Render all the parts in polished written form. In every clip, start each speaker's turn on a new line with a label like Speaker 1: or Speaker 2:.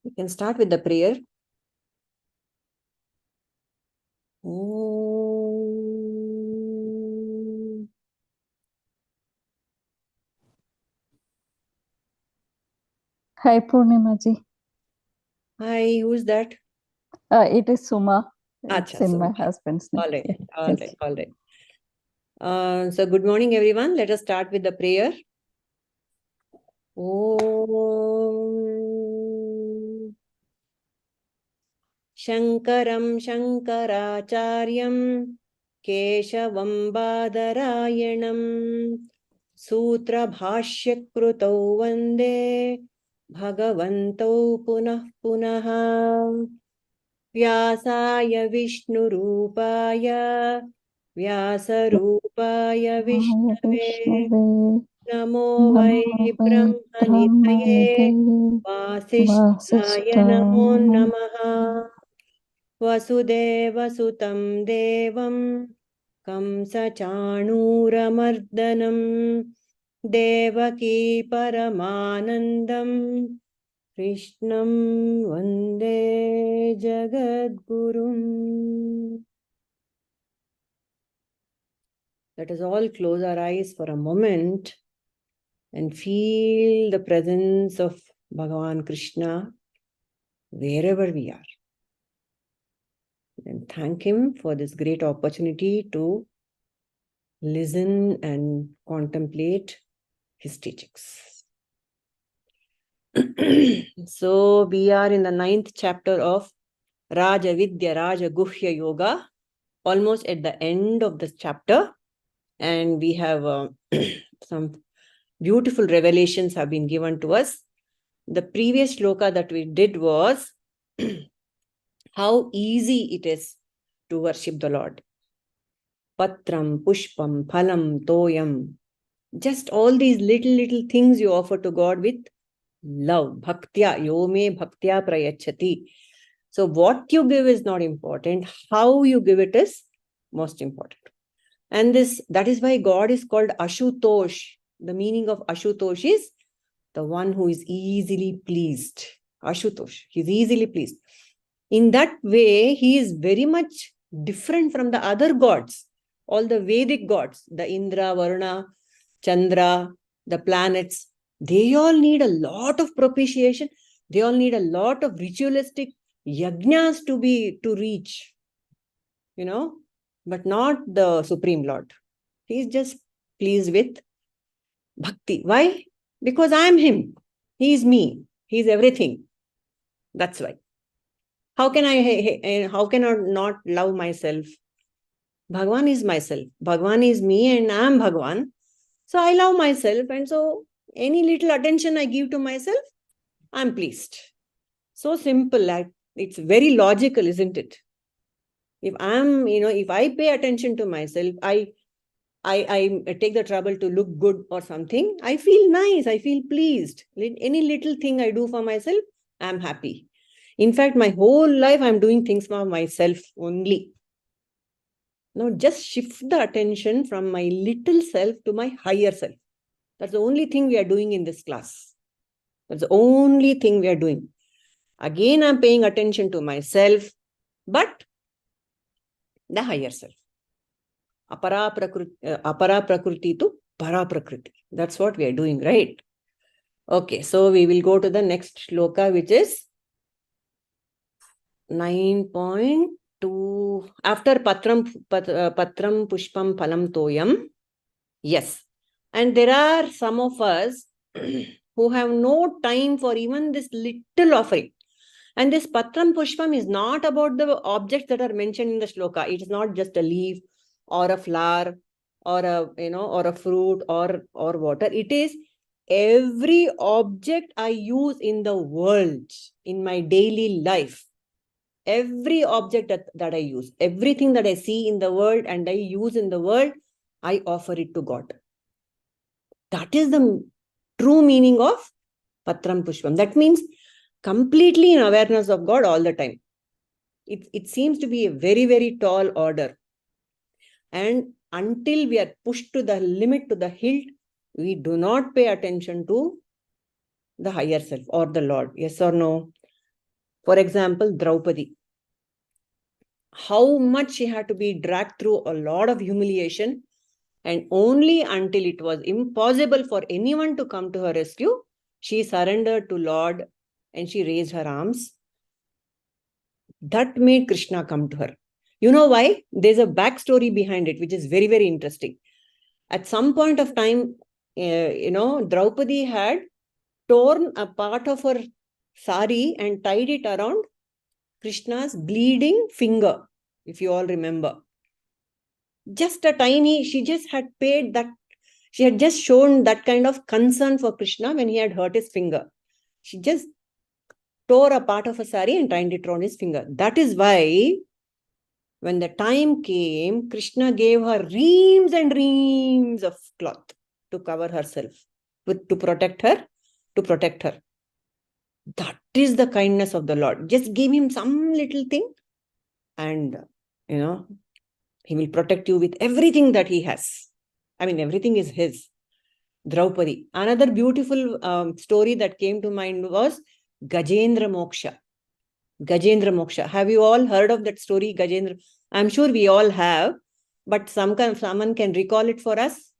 Speaker 1: We can start with the prayer. Om.
Speaker 2: Hi, Purnima ji.
Speaker 1: Hi, who's that?
Speaker 2: It is Suma. It's
Speaker 1: Acha,
Speaker 2: in
Speaker 1: Suma.
Speaker 2: my husband's name.
Speaker 1: All right,
Speaker 2: Yeah.
Speaker 1: all right, all right. So good morning, everyone. Let us start with the prayer. Om. Shankaram Shankaracharyam Keshavam Badarayanam Sutra Bhashyakruto Vande Bhagavanto Punah Punaha Vyasaya Vishnurupaya Vyasarupaya Vishnave Namo Vai Brahmanitaye Vasishtaya Namo Namaha Vasudevasutam Devam Kamsachanuramardanam Devaki Paramanandam Krishnam Vande Jagadgurum. Let us all close our eyes for a moment and feel the presence of Bhagavan Krishna wherever we are. And thank him for this great opportunity to listen and contemplate his teachings. So we are in the 9th chapter of Raja Vidya Raja Guhya Yoga, almost at the end of this chapter, and we have some beautiful revelations have been given to us. The previous shloka that we did was how easy it is to worship the Lord. Patram, pushpam, phalam, toyam. Just all these little things you offer to God with love. Bhaktya, yo me bhaktya prayachati. So what you give is not important. How you give it is most important. And that is why God is called Ashutosh. The meaning of Ashutosh is the one who is easily pleased. Ashutosh, he's easily pleased. In that way, he is very much different from the other gods. All the Vedic gods, the Indra, Varuna, Chandra, the planets, they all need a lot of propitiation. They all need a lot of ritualistic yajnas to reach, but not the Supreme Lord. He's just pleased with bhakti. Why? Because I'm him. He's me. He's everything. That's why. How can I not love myself? Bhagwan is myself. Bhagwan is me and I'm Bhagwan. So I love myself. And so any little attention I give to myself, I'm pleased. So simple. It's very logical, isn't it? If I pay attention to myself, I take the trouble to look good or something, I feel nice, I feel pleased. Any little thing I do for myself, I'm happy. In fact, my whole life, I'm doing things for myself only. Now, just shift the attention from my little self to my higher self. That's the only thing we are doing in this class. That's the only thing we are doing. Again, I'm paying attention to myself, but the higher self. Apara prakriti to para prakriti. That's what we are doing, right? Okay, so we will go to the next shloka, which is 9.2. After patram pushpam phalam toyam. Yes. And there are some of us who have no time for even this little offering. And this patram pushpam is not about the objects that are mentioned in the shloka. It is not just a leaf or a flower or a fruit or water. It is every object I use in the world, in my daily life. Every object that I use, everything that I see in the world and I use in the world, I offer it to God. That is the true meaning of patram pushpam. That means completely in awareness of God all the time. It seems to be a very, very tall order. And until we are pushed to the limit, to the hilt, we do not pay attention to the higher self or the Lord. Yes or no? For example, Draupadi. How much she had to be dragged through a lot of humiliation, and only until it was impossible for anyone to come to her rescue, she surrendered to Lord and she raised her arms. That made Krishna come to her. You know why? There's a backstory behind it, which is very, very interesting. At some point of time, Draupadi had torn a part of her sari and tied it around Krishna's bleeding finger, if you all remember. Just a tiny, she just had paid that, she had just shown that kind of concern for Krishna when he had hurt his finger. She just tore a part of a sari and tied it around his finger. That is why when the time came, Krishna gave her reams and reams of cloth to cover herself, to protect her. That is the kindness of the Lord. Just give him some little thing and, he will protect you with everything that he has. I mean, everything is his. Draupadi. Another beautiful story that came to mind was Gajendra Moksha. Gajendra Moksha. Have you all heard of that story, Gajendra? I'm sure we all have, but someone can recall it for us.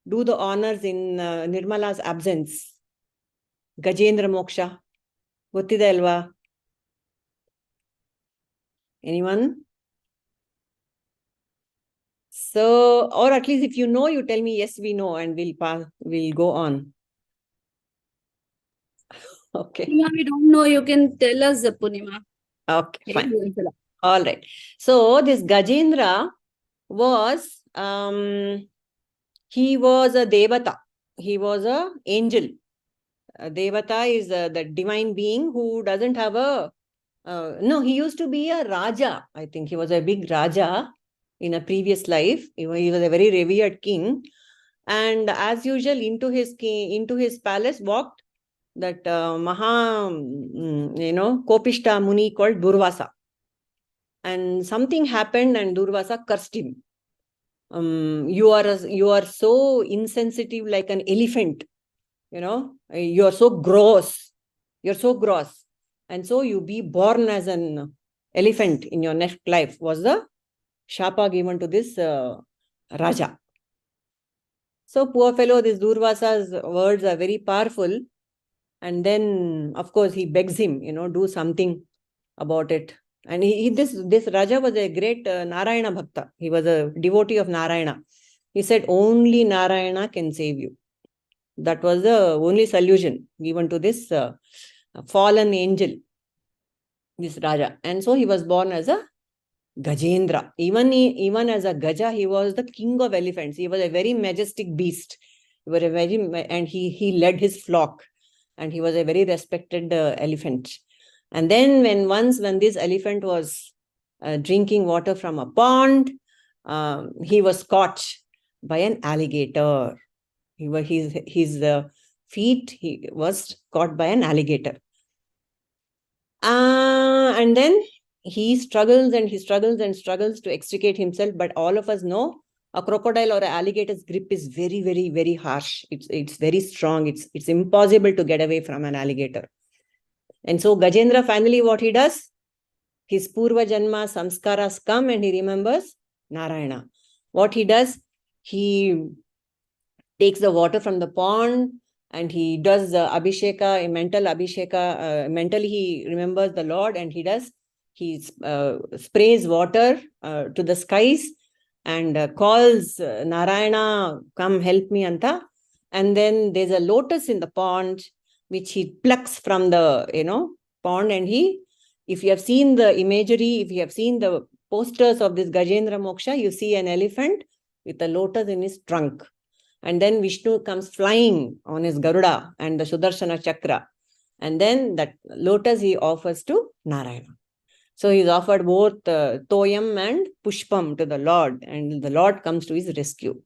Speaker 1: Do the honors in Nirmala's absence. Gajendra Moksha. Gottide alva? Anyone? So, or at least if you know, you tell me, yes, we know, and we'll go on. Okay.
Speaker 3: Purnima, we don't know. You can tell us, Purnima.
Speaker 1: Okay, fine. All right. So this Gajendra was, he was a Devata. He was an angel. A Devata is the divine being who doesn't have a, no, he used to be a Raja. I think he was a big Raja in a previous life. He was a very revered king. And as usual, into his palace walked that Kopishta Muni called Durvasa. And something happened and Durvasa cursed him. You are so insensitive like an elephant. You are so gross. You're so gross. And so you be born as an elephant in your next life was the shapa given to this Raja. So poor fellow, this Durvasa's words are very powerful. And then, of course, he begs him, do something about it. And this Raja was a great Narayana Bhakta. He was a devotee of Narayana. He said, only Narayana can save you. That was the only solution given to this fallen angel, this Raja. And so he was born as a Gajendra. Even as a Gaja, he was the king of elephants. He was a very majestic beast. And he led his flock. And he was a very respected elephant. And then when this elephant was drinking water from a pond, he was caught by an alligator. His feet, he was caught by an alligator. And then he struggles to extricate himself. But all of us know a crocodile or an alligator's grip is very, very, very harsh. It's very strong. It's impossible to get away from an alligator. And so Gajendra, finally what he does, his Purva Janma samskaras come and he remembers Narayana. What he does, he takes the water from the pond and he does the abhisheka, a mental abhisheka. Mentally he remembers the Lord and he sprays water to the skies and calls Narayana, come help me, Anta. And then there's a lotus in the pond, which he plucks from the, pond. And if you have seen the imagery, if you have seen the posters of this Gajendra Moksha, you see an elephant with a lotus in his trunk. And then Vishnu comes flying on his Garuda and the Sudarshana Chakra. And then that lotus he offers to Narayana. So he's offered both Toyam and Pushpam to the Lord. And the Lord comes to his rescue.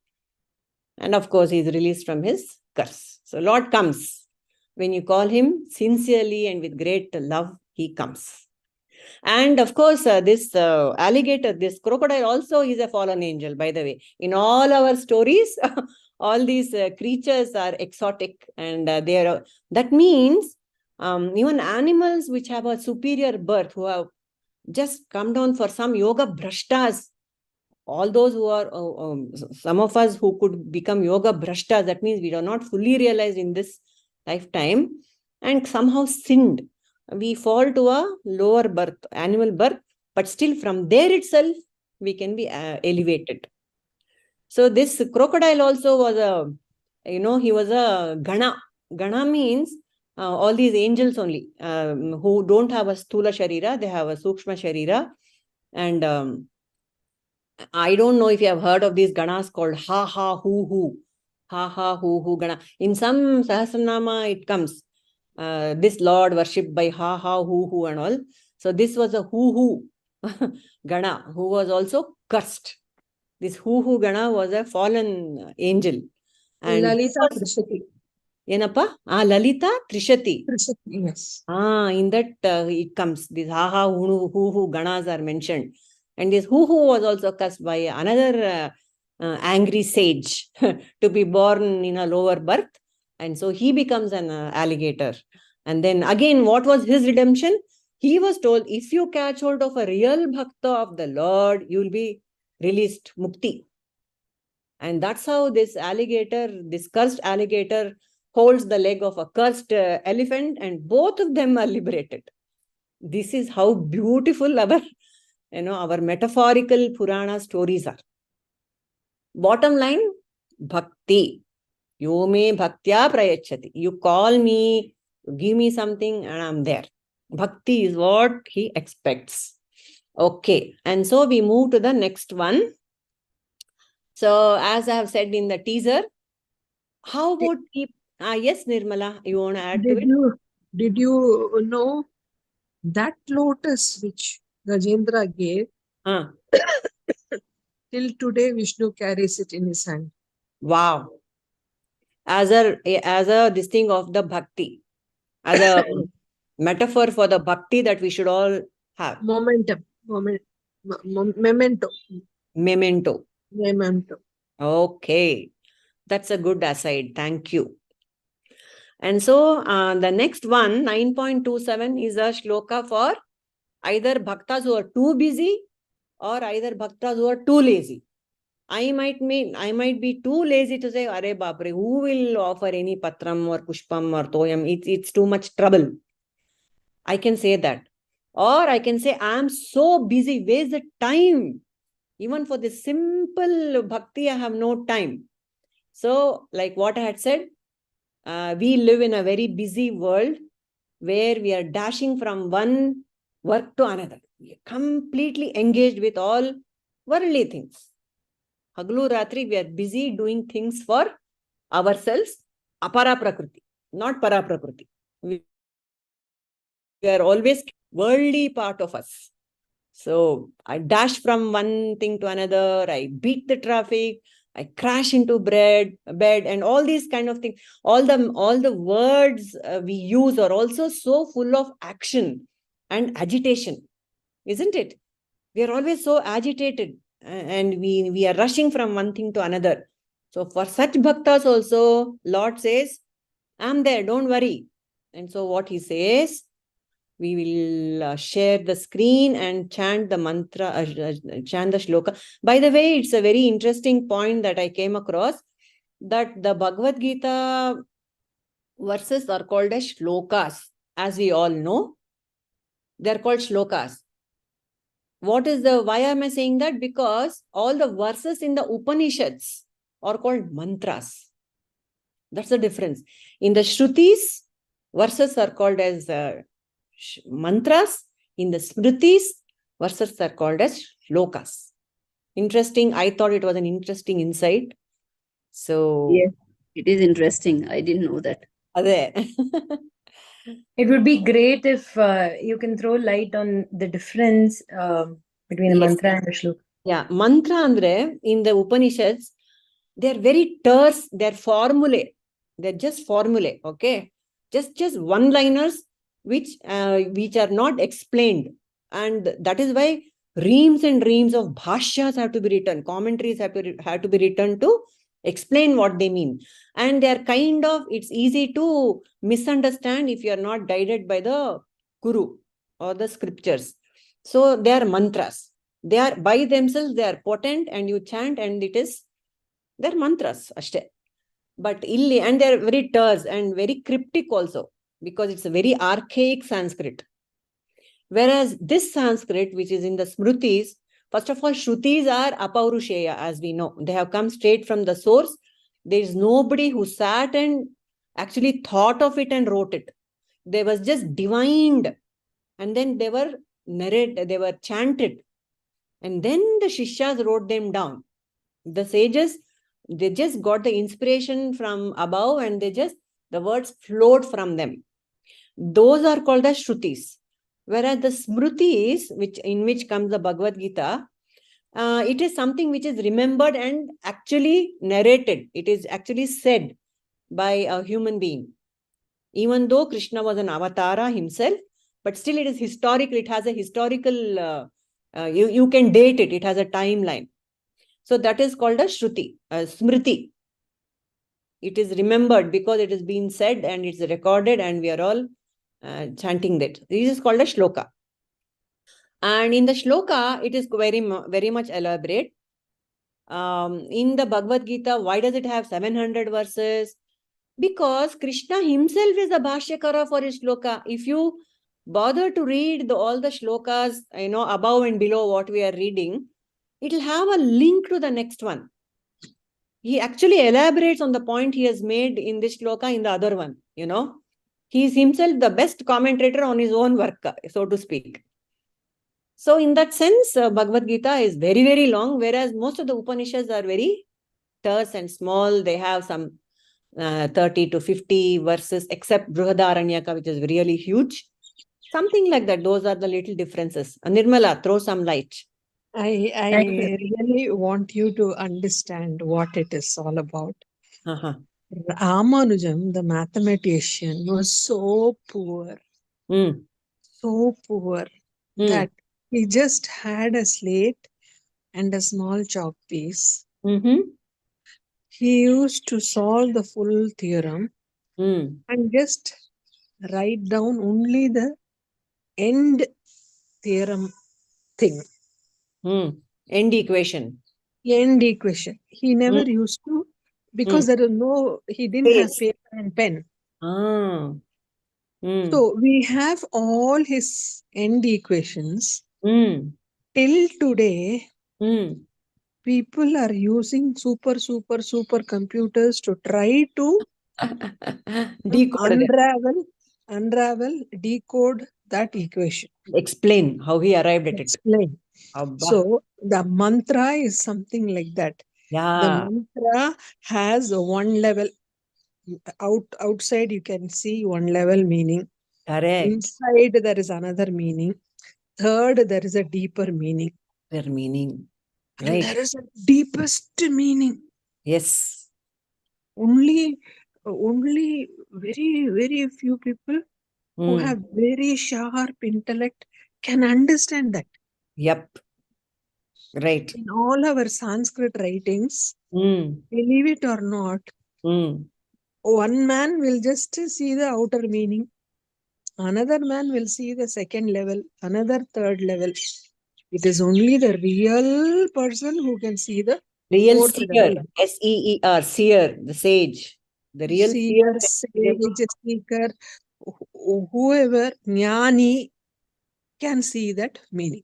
Speaker 1: And of course, he's released from his curse. So Lord comes. When you call him sincerely and with great love, he comes. And of course, this alligator, this crocodile also is a fallen angel, by the way. In all our stories, all these creatures are exotic and that means even animals which have a superior birth, who have just come down for some yoga brashtas, all those who are, some of us who could become yoga brashtas, that means we are not fully realized in this lifetime and somehow sinned. We fall to a lower birth, animal birth, but still from there itself, we can be elevated. So this crocodile also was he was a Gana. Gana means all these angels only, who don't have a Sthula Sharira, they have a Sukshma Sharira. And I don't know if you have heard of these Ganas called Ha Ha Hu Hu. Ha Ha Hu Hu Gana. In some Sahasranama it comes, this Lord worshipped by Ha Ha Hu Hu and all. So this was a Hu Hu Gana, who was also cursed. This Hu Gana was a fallen angel. And
Speaker 4: Lalita Trishati.
Speaker 1: Yenappa? Lalita Trishati.
Speaker 4: Trishati, yes.
Speaker 1: In that it comes. These Ha Ha Hu Ganas are mentioned. And this Hu was also cursed by another angry sage to be born in a lower birth. And so he becomes an alligator. And then again, what was his redemption? He was told, if you catch hold of a real bhakta of the Lord, you will be released, mukti. And that's how this alligator, this cursed alligator, holds the leg of a cursed elephant, and both of them are liberated. This is how beautiful our metaphorical Purana stories are. Bottom line, bhakti. Yo me bhaktya prayachati. You call me, give me something, and I'm there. Bhakti is what he expects. Okay. And so we move to the next one. So as I have said in the teaser, how about people? Yes, Nirmala, you want to add to it?
Speaker 4: Did you know that lotus which Gajendra gave? Till today, Vishnu carries it in his hand.
Speaker 1: Wow. As a this thing of the bhakti, as a metaphor for the bhakti that we should all have.
Speaker 4: Memento.
Speaker 1: Okay. That's a good aside. Thank you. And so the next one, 9.27, is a shloka for either bhaktas who are too busy or either bhaktas who are too lazy. I might be too lazy to say, Are Bapre, who will offer any patram or pushpam or toyam? It's too much trouble. I can say that. Or I can say, I am so busy, where's the time? Even for this simple bhakti, I have no time. So, like what I had said, we live in a very busy world where we are dashing from one work to another. We are completely engaged with all worldly things. Haglu Ratri, we are busy doing things for ourselves, apara prakriti, not para prakriti. We are always worldly part of us. So I dash from one thing to another, I beat the traffic, I crash into bed, and all these kind of things. All the words we use are also so full of action and agitation, isn't it? We are always so agitated, and we are rushing from one thing to another. So for such bhaktas also, Lord says, I'm there, don't worry. And so what he says, we will share the screen and chant the mantra, chant the shloka. By the way, it's a very interesting point that I came across, that the Bhagavad Gita verses are called as shlokas. As we all know, they're called shlokas. Why am I saying that? Because all the verses in the Upanishads are called mantras. That's the difference. In the Shrutis, verses are called as mantras. In the Smritis, verses are called as shlokas. Interesting. I thought it was an interesting insight. So,
Speaker 3: yes, it is interesting. I didn't know that.
Speaker 5: It would be great if you can throw light on the difference between the mantra and the shloka.
Speaker 1: Yeah, mantra andre in the Upanishads, they're very terse, they're formulae. They're just formulae, okay? Just one-liners which are not explained. And that is why reams and reams of bhashyas have to be written, commentaries have to be written to explain what they mean. And they're kind of, it's easy to misunderstand if you're not guided by the Guru or the scriptures. So they are mantras. They are by themselves, they are potent, and you chant and they're mantras. Ashte. But illi, and they're very terse and very cryptic also, because it's a very archaic Sanskrit. Whereas this Sanskrit, which is in the Smrutis, first of all, Shrutis are apaurusheya, as we know. They have come straight from the source. There is nobody who sat and actually thought of it and wrote it. They was just divined. And then they were narrated, they were chanted. And then the Shishyas wrote them down. The sages, they just got the inspiration from above, and the words flowed from them. Those are called as Shrutis. Whereas the Smrutis, in which comes the Bhagavad Gita, it is something which is remembered and actually narrated. It is actually said by a human being. Even though Krishna was an avatara himself, but still it is historical. It has a historical, you can date it. It has a timeline. So that is called a Shruti, Smriti. It is remembered because it is being said and it's recorded, and we are all chanting that. This is called a shloka. And in the shloka, it is very, very much elaborate. In the Bhagavad Gita, why does it have 700 verses? Because Krishna himself is the bhashyakara for his shloka. If you bother to read all the shlokas, above and below what we are reading, it will have a link to the next one. He actually elaborates on the point he has made in this shloka in the other one, He is himself the best commentator on his own work, so to speak. So in that sense, Bhagavad Gita is very, very long, whereas most of the Upanishads are very terse and small. They have some 30 to 50 verses, except Brihadaranyaka, which is really huge. Something like that. Those are the little differences. Nirmala, throw some light.
Speaker 4: I really want you to understand what it is all about. Ramanujam, the mathematician, was so poor, so poor that he just had a slate and a small chalk piece. He used to solve the full theorem and just write down only the end theorem thing.
Speaker 1: End equation.
Speaker 4: End equation. He never used to, because there was he didn't have paper and pen. So we have all his end equations. Till today, people are using super computers to try to unravel, decode that equation.
Speaker 1: Explain how he arrived at
Speaker 4: it. So the mantra is something like that.
Speaker 1: Yeah.
Speaker 4: The mantra has one level. Outside you can see one level meaning.
Speaker 1: Correct.
Speaker 4: Inside there is another meaning. Third, there is a deeper meaning.
Speaker 1: Their meaning.
Speaker 4: And
Speaker 1: Right.
Speaker 4: there is a deepest meaning.
Speaker 1: Yes.
Speaker 4: Only very, very few people who have very sharp intellect can understand that.
Speaker 1: Yep. Right.
Speaker 4: In all our Sanskrit writings, believe it or not, one man will just see the outer meaning. Another man will see the second level, another third level. It is only the real person who can see the
Speaker 1: real
Speaker 4: fourth
Speaker 1: seer.
Speaker 4: level.
Speaker 1: S-E-E-R, seer, the sage. The real
Speaker 4: seer, sage, seeker, whoever, jnani, can see that meaning.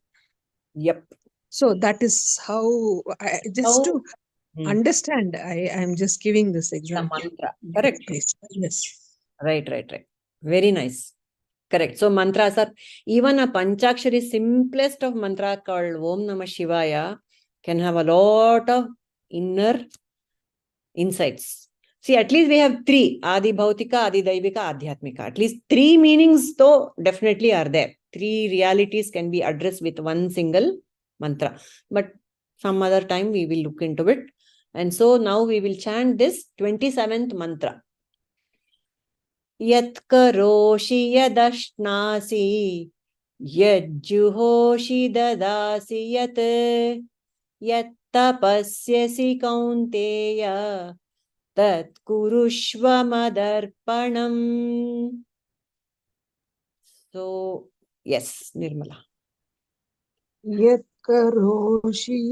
Speaker 1: Yep.
Speaker 4: So that is how, to understand, I am just giving this example.
Speaker 1: The mantra. Correct.
Speaker 4: Yes.
Speaker 1: Right. Very nice. Correct. So mantras are, even a panchakshari, simplest of mantra called Om Namah Shivaya, can have a lot of inner insights. See, at least we have three: Adi Bhautika, Adi Daivika, Adhyatmika. At least three meanings, though, definitely are there. Three realities can be addressed with one single mantra. But some other time we will look into it. And so now we will chant this 27th mantra. Yat karoshi yadashnasi, yad juhosi dadasi yat yat tapasyasi kaunteya tat kurushva madarpanam. So, yes, Nirmala.
Speaker 4: Yat karoshi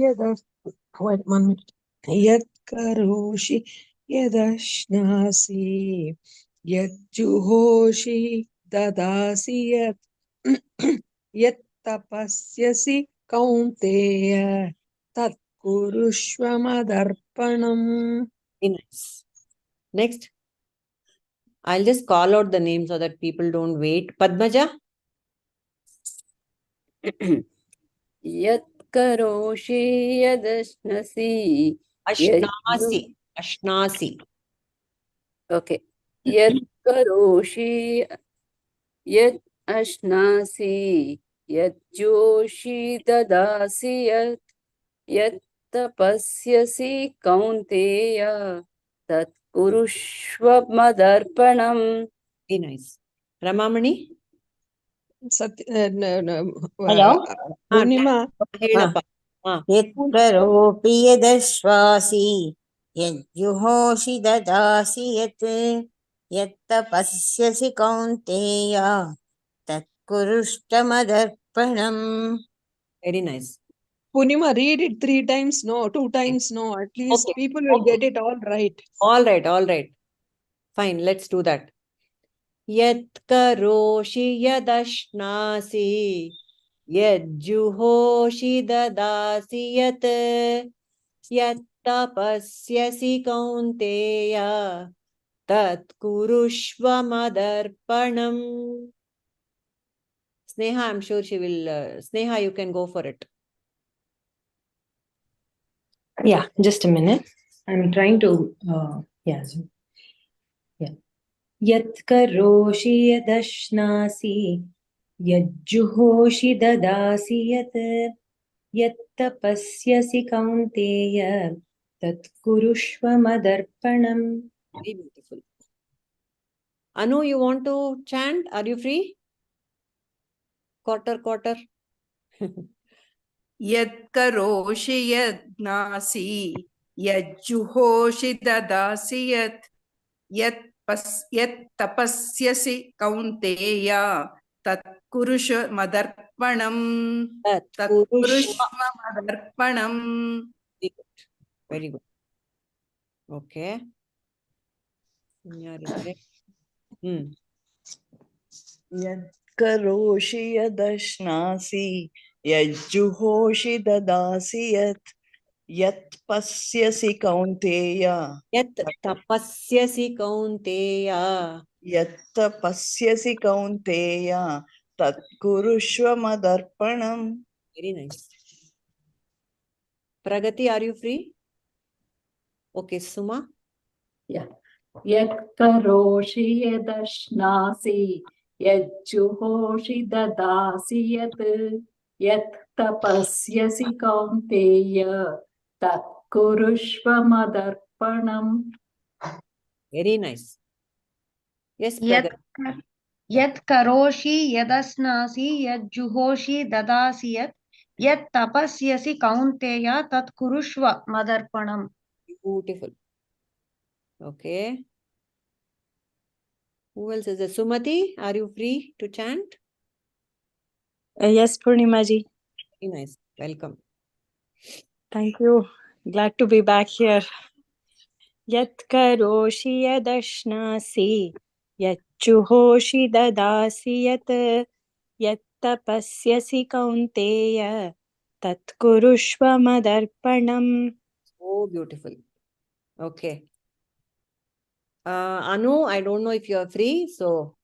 Speaker 4: wait 1 minute. Yat karoshi yadashnasi yat juhosi dadasi yat tapasyasi kaunteya tat kurushva madarpanam.
Speaker 1: Very nice. Next. I'll just call out the name so that people don't wait. Padmaja?
Speaker 3: Yat karoshi yadashnasi.
Speaker 1: Ashnasi. Ashnasi.
Speaker 3: Okay. Yat karoshi yat ashnasi yat joshi dadasi yat tapasyasi kaunteya tat kurushva madarpanam.
Speaker 1: Very nice. Ramamani?
Speaker 2: Hello?
Speaker 4: Purnima.
Speaker 1: Helapa.
Speaker 6: यत्करोपि यदश्वासि यज्जुहोषि ददासि यत् यत्तपस्यसि कौन्तेय तत्कुरुष्वमदर्पणम्.
Speaker 1: Very nice.
Speaker 4: Purnima, read it 3 times, no, 2 times, no. At least
Speaker 1: Okay.
Speaker 4: people will
Speaker 1: Okay.
Speaker 4: get it all right.
Speaker 1: All right, all right. Fine, let's do that. Yat karoshi yadashnasi yajjuhoshi dadasi yat yat tapasyasi kaunteya tat kurushva madarpanam. Sneha, I'm sure she will. Sneha, you can go for it.
Speaker 5: Yeah, just a minute. I'm trying to, yeah. Yat karoshi yadashnasi yajjuhoshi dadasi yat tapasyasi kaunteya tat kurushva madarpanam.
Speaker 1: Very beautiful. Anu, you want to chant? Are you free? Quarter.
Speaker 7: यत्करोषि यज्ञासि यज्जुहोषि ददासि यत्तपस्यसि कौन्तेय तत्कुरुष मदर्पणम् मदर्पणम्.
Speaker 1: Very good. Okay.
Speaker 8: यत्करोषि यदश्नासि यज्जुहोषि ददासि यत् पश्यसि कौन्तेय
Speaker 1: Yat tapasyasi kaunteya.
Speaker 8: यत् पश्यसि कौन्तेय तत् कुरुष्व मदर्पणम्.
Speaker 1: Very nice. Pragati, are you free? Okay, Suma.
Speaker 2: Yeah. Yat karoshi yadashnasi yajjuhoshi dadasi yat tapasyasi kaunteya tat kurushva madarpanam.
Speaker 1: Very nice. Yes,
Speaker 9: यत्
Speaker 1: Pragati.
Speaker 9: यत् करोषि यदश्नासि यज्जुहोषि ददासि यत् तपस्यसि कौन्तेय तत् कुरुष्व मदर्पणम्.
Speaker 1: Beautiful. Okay. Who else is there? Sumati, are you free to chant?
Speaker 10: Yes, Purnima ji.
Speaker 1: Very nice. Welcome.
Speaker 10: Thank you. Glad to be back here. Yat karoshi yadashnasi yajjuhoshi dadasi yat tapasyasi kaunteya tat kurushva madarpanam.
Speaker 1: Oh, beautiful. Okay. Anu, I don't know if you are free. So,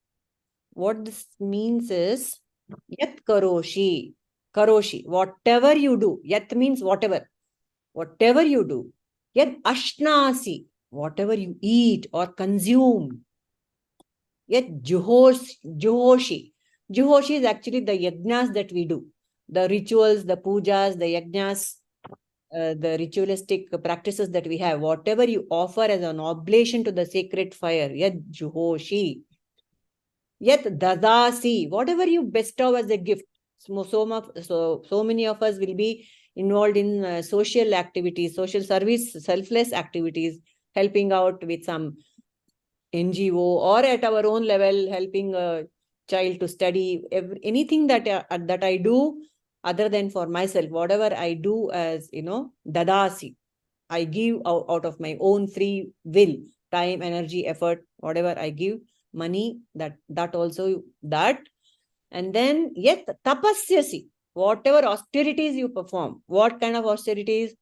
Speaker 1: what this means is yat karoshi. Karoshi. Whatever you do. Yat means whatever. Whatever you do. Yat ashnasi. Whatever you eat or consume. Yat juhoshi. Juhoshi is actually the yajnas that we do. The rituals, the pujas, the yajnas, the ritualistic practices that we have. Whatever you offer as an oblation to the sacred fire. Yat juhoshi. Yat dadasi. Whatever you bestow as a gift. So many of us will be involved in social activities, social service, selfless activities, helping out with some NGO, or at our own level, helping a child to study, anything that I do other than for myself, whatever I do as, dadasi, I give out of my own free will, time, energy, effort, whatever I give, money, that also that. And then yet tapasyasi, whatever austerities you perform, what kind of austerities?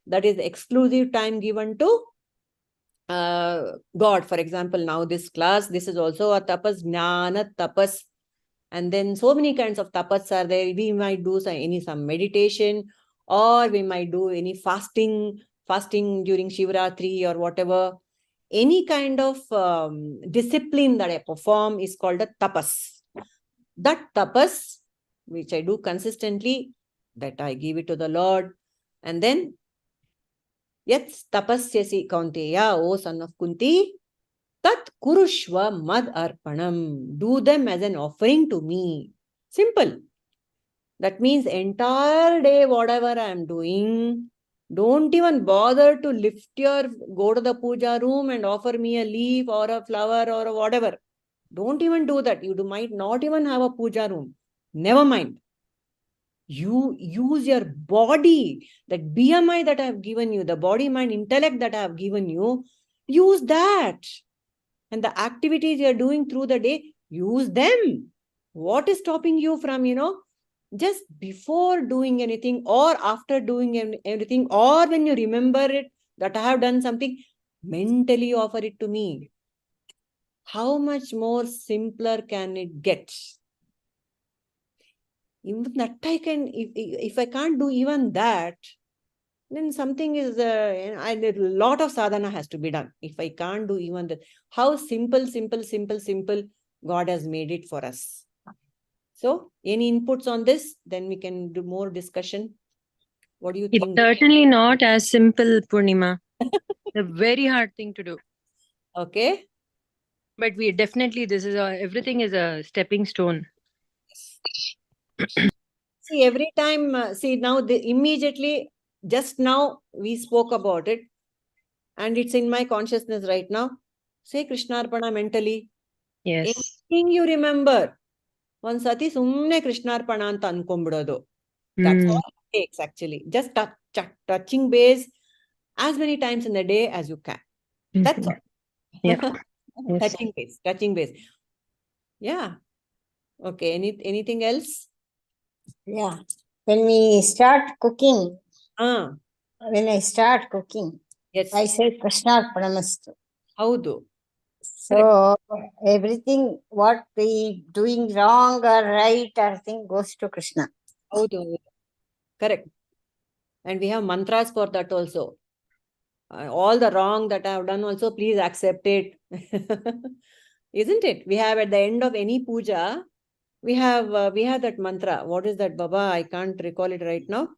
Speaker 1: That is exclusive time given to God. For example, now this class, this is also a tapas, jnana tapas. And then so many kinds of tapas are there. We might do some meditation, or we might do any fasting during Shivratri or whatever. Any kind of discipline that I perform is called a tapas. That tapas, which I do consistently, that I give it to the Lord. And then, yat tapasyasi kaunteya, O son of Kunti, tat kurushva madarpanam. Do them as an offering to me. Simple. That means entire day, whatever I am doing, don't even bother to go to the puja room and offer me a leaf or a flower or a whatever. Don't even do that. You might not even have a puja room. Never mind. You use your body, that BMI that I have given you, the body, mind, intellect that I have given you, use that. And the activities you are doing through the day, use them. What is stopping you from, just before doing anything or after doing everything, or when you remember it, that I have done something, mentally offer it to me. How much more simpler can it get? Even that I can, if I can't do even that, then something is, a lot of sadhana has to be done. If I can't do even that, how simple God has made it for us. So, any inputs on this? Then we can do more discussion. What do you
Speaker 5: It's
Speaker 1: think?
Speaker 5: certainly not as simple, Purnima. A very hard thing to do.
Speaker 1: Okay.
Speaker 5: But we definitely, everything is a stepping stone.
Speaker 1: See, every time, now immediately, just now we spoke about it, and it's in my consciousness right now. Say Krishnarpana mentally.
Speaker 5: Yes.
Speaker 1: Anything you remember, one sati sumne Krishnarpana anta ankonbidodu. That's all it takes actually. Just touching base as many times in the day as you can. That's all.
Speaker 5: Yeah. Yes.
Speaker 1: Touching base. Yeah. Okay. Anything else?
Speaker 6: Yeah. When we start cooking, when I start cooking,
Speaker 1: yes,
Speaker 6: I say Krishnarpanamastu.
Speaker 1: Haudu.
Speaker 6: So everything what we doing wrong or right or thing goes to Krishna.
Speaker 1: Haudu. Correct. And we have mantras for that also. All the wrong that I have done also, please accept it. Isn't it? We have at the end of any puja, we have that mantra. What is that, Baba? I can't recall it right now.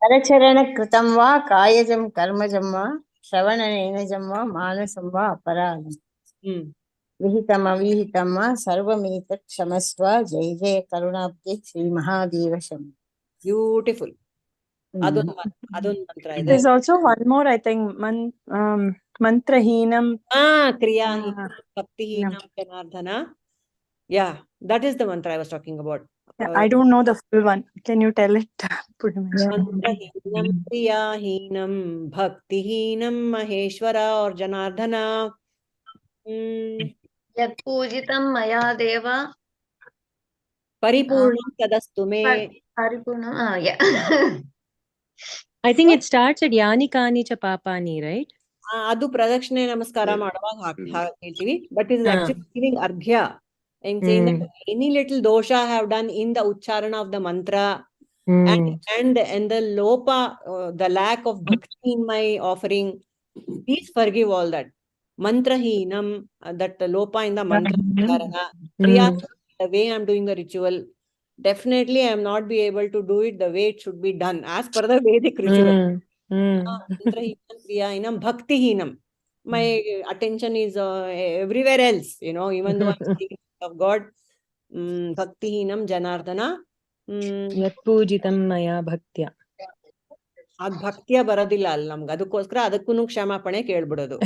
Speaker 6: Karacharana kritam va kayajam karmajam va shravananenajam va manasam va aparadam. Vihitam avihitam va sarvametat kshamasva jai jai karunabde Sri Mahadevasham.
Speaker 1: Beautiful. Adon mantra.
Speaker 10: There's also one more, I think, mantrahinam.
Speaker 1: Kriyahinam, bhaktihinam, janardhana. Yeah, that is the mantra I was talking about.
Speaker 10: I don't know the full one. Can you tell it?
Speaker 1: Mantrahinam, kriyahinam, bhaktihinam, maheshwara or janardhana.
Speaker 9: Yat pujitam maya deva.
Speaker 1: Paripurnam tadastu me.
Speaker 9: Paripurnam, yeah.
Speaker 5: I think it starts at yani kani cha papani, right?
Speaker 1: Adu pradakshine namaskara ಮಾಡುವಾಗ ಹೇಳ್ತೀವಿ. But it is actually giving arghya and saying that any little dosha I have done in the ucharana of the mantra and the lopa, the lack of bhakti in my offering, please forgive all that. Mantrahinam, that lopa in the mantra ucharana, the way I am doing the ritual, definitely I am not be able to do it the way it should be done as per the Vedic ritual. Bhaktihinam. My attention is everywhere else, even though I'm speaking of God. Bhaktihinam janardhana.
Speaker 5: Yat pujitam maya bhaktya.
Speaker 1: ಅದ್ ಭಕ್ತಿಯ ಬರೋದಿಲ್ಲ ಅಲ್ಲಿ ನಮ್ಗೆ, ಅದಕ್ಕೋಸ್ಕರ ಅದಕ್ಕೂ ಕ್ಷಮಾಪಣೆ ಕೇಳ್ಬಿಡೋದು.